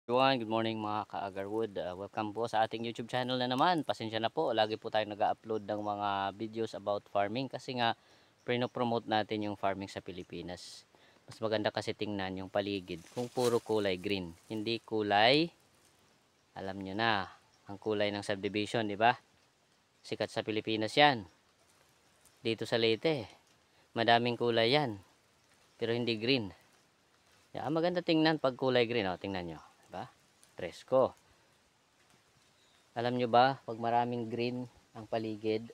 Everyone, good morning mga ka-Agarwood. Welcome po sa ating YouTube channel na naman. Pasensya na po, lagi po tayo nag-upload ng mga videos about farming kasi nga promote natin yung farming sa Pilipinas. Mas maganda kasi tingnan yung paligid kung puro kulay green, hindi kulay, alam nyo na, ang kulay ng subdivision, di ba? Sikat sa Pilipinas yan. Dito sa Leyte, madaming kulay yan, pero hindi green. Maganda tingnan pag kulay green, oh, tingnan nyo, di ba? Presko. Alam nyo ba, pag maraming green ang paligid,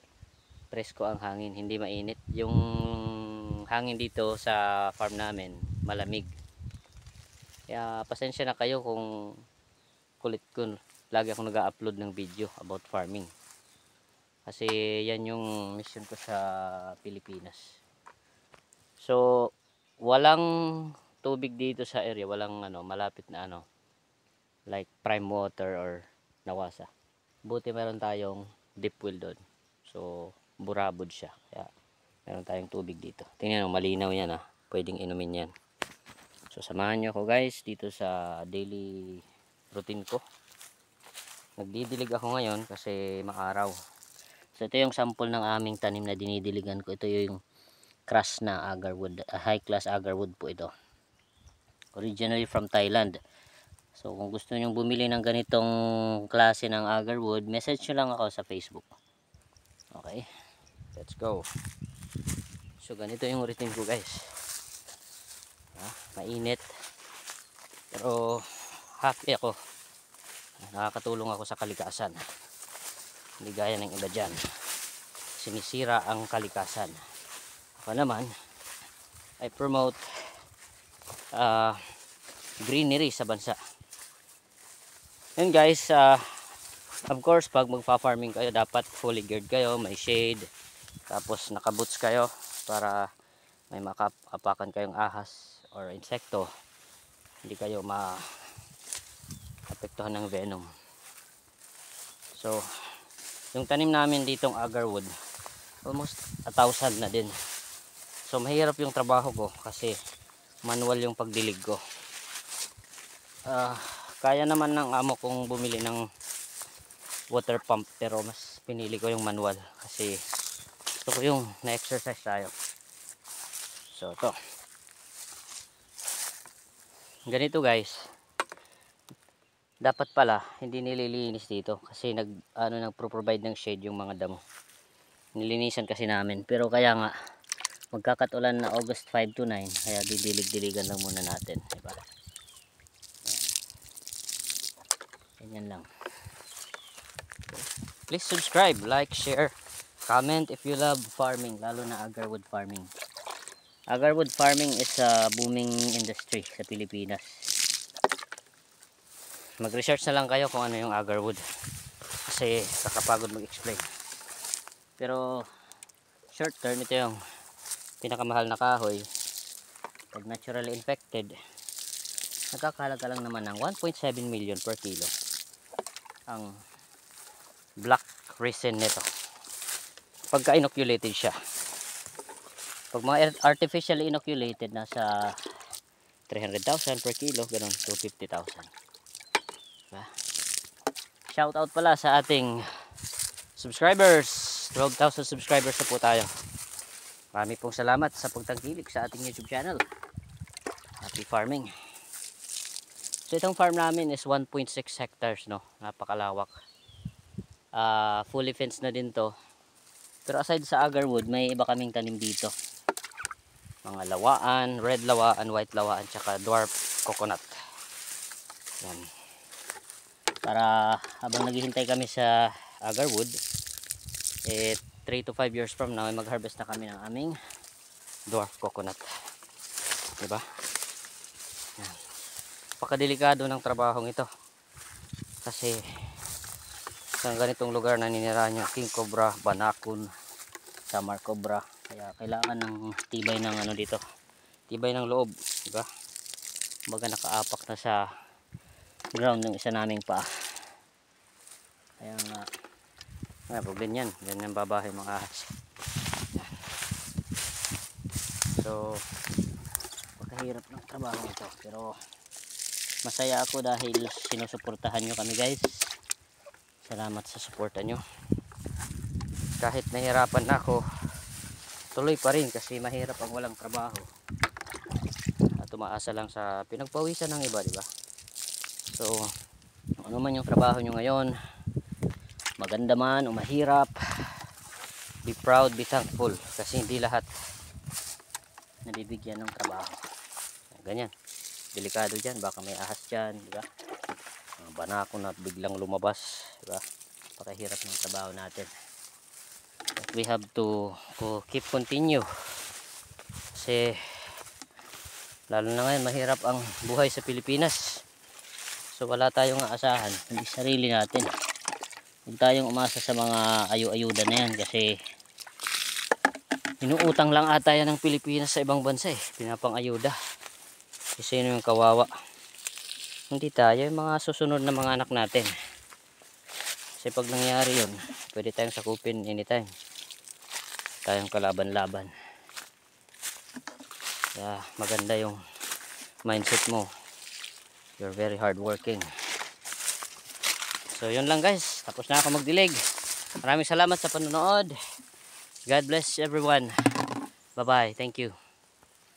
presko ang hangin, hindi mainit. Yung hangin dito sa farm namin, malamig. Kaya pasensya na kayo kung kulit ko. Lagi akong nag-upload ng video about farming. Kasi yan yung mission ko sa Pilipinas. So, walang tubig dito sa area, walang malapit na like prime water or nawasa. Buti meron tayong deep well doon. So, burabod siya. Kaya, meron tayong tubig dito. Tingnan mo, malinaw yan ah. Pwedeng inumin yan. So, samahan nyo ako guys dito sa daily routine ko. Nagdidilig ako ngayon kasi maaraw. So, ito yung sample ng aming tanim na dinidiligan ko. Ito yung crush na agarwood. High class agarwood po ito. Originally from Thailand. So, kung gusto nyo bumili ng ganitong klase ng agarwood, message nyo lang ako sa Facebook. Okay, let's go. So ganito yung routine ko guys. Mainit pero happy ako. Nakakatulong ako sa kalikasan. Hindi gaya ng iba dyan, sinisira ang kalikasan. Ako naman I promote greenery sa bansa. Yun guys, of course pag magpa-farming kayo dapat fully geared kayo, may shade, tapos nakaboots kayo para may makapakan kayong ahas or insekto, hindi kayo maapektuhan ng venom. So yung tanim namin ditong agarwood almost 1,000 na din. So mahirap yung trabaho ko kasi manual yung pagdilig ko. Kaya naman ng amo kong bumili ng water pump pero mas pinili ko yung manual kasi gusto ko yung na-exercise tayo. So to ganito guys, dapat pala hindi nililinis dito kasi nagpro-provide ng shade yung mga damo. Nilinisan kasi namin pero kaya nga magkakatulan na August 5 to 9 kaya didilig-diligan lang muna natin, diba? Ganyan lang. Please subscribe, like, share, comment if you love farming, lalo na agarwood farming. Agarwood farming is a booming industry sa Pilipinas. Mag-research na lang kayo kung ano yung agarwood kasi kakapagod mag-explain. Pero short term, ito yung pinakamahal na kahoy. Pag naturally infected, nagkakahalaga lang naman ng 1.7 million per kilo ang black resin nito pagka inoculated siya. Pag mga artificially inoculated, nasa 300,000 per kilo, ganun, 250,000. Diba? Shout out pala sa ating subscribers. 12,000 subscribers na po tayo. Marami pong salamat sa pagtangkilik sa ating YouTube channel. Happy farming. So itong farm namin is 1.6 hectares, no? Napakalawak. Fully fenced na din to. Pero aside sa agarwood, may iba kaming tanim dito. Mga lawaan, red lawaan, white lawaan, tsaka dwarf coconut. Yan. Para habang naghihintay kami sa agarwood, 3 to 5 years from now, mag-harvest na kami ng aming dwarf coconut. Diba? Yan. Napakadelikado ng trabahong ito. Kasi sa ganitong lugar naninirahan nyo king cobra, banakon, samar cobra. Kaya kailangan ng tibay ng dito. Tibay ng loob, diba? Baga nakaapak na sa ground ng isa naming paa. Kaya nga pag ganyan babahay mga ahas. So pagkahirap ng trabaho ito, pero Masaya ako dahil sinusuportahan nyo kami guys. Salamat sa suporta nyo. Kahit nahirapan ako, tuloy pa rin kasi mahirap ang walang trabaho. At tumaasa lang sa pinagpawisan ng iba, di ba? So, ano man yung trabaho nyo ngayon, maganda man o mahirap, be proud, be thankful. Kasi hindi lahat nabibigyan ng trabaho. Ganyan. Delikado dyan. Baka may ahas dyan, di ba? Banako na biglang lumabas, di ba? Pakahirap ng trabaho natin. But we have to keep continue. Kasi lalo na ngayon mahirap ang buhay sa Pilipinas. So wala tayong aasahan, hindi sarili natin. Huwag tayong umasa sa mga ayu-ayuda na yan kasi inuutang lang ata yan ng Pilipinas sa ibang bansa eh. Pinapang-ayuda. Kasi sino yung kawawa? Hindi tayo, yung mga susunod na mga anak natin. Kasi pag nangyari yun, pwede tayong sakupin anytime. Tayong kalaban-laban. Kaya maganda yung mindset mo. You're very hardworking. So yun lang guys, tapos na ako magdilig. Maraming salamat sa panonood. God bless everyone. Bye bye, thank you.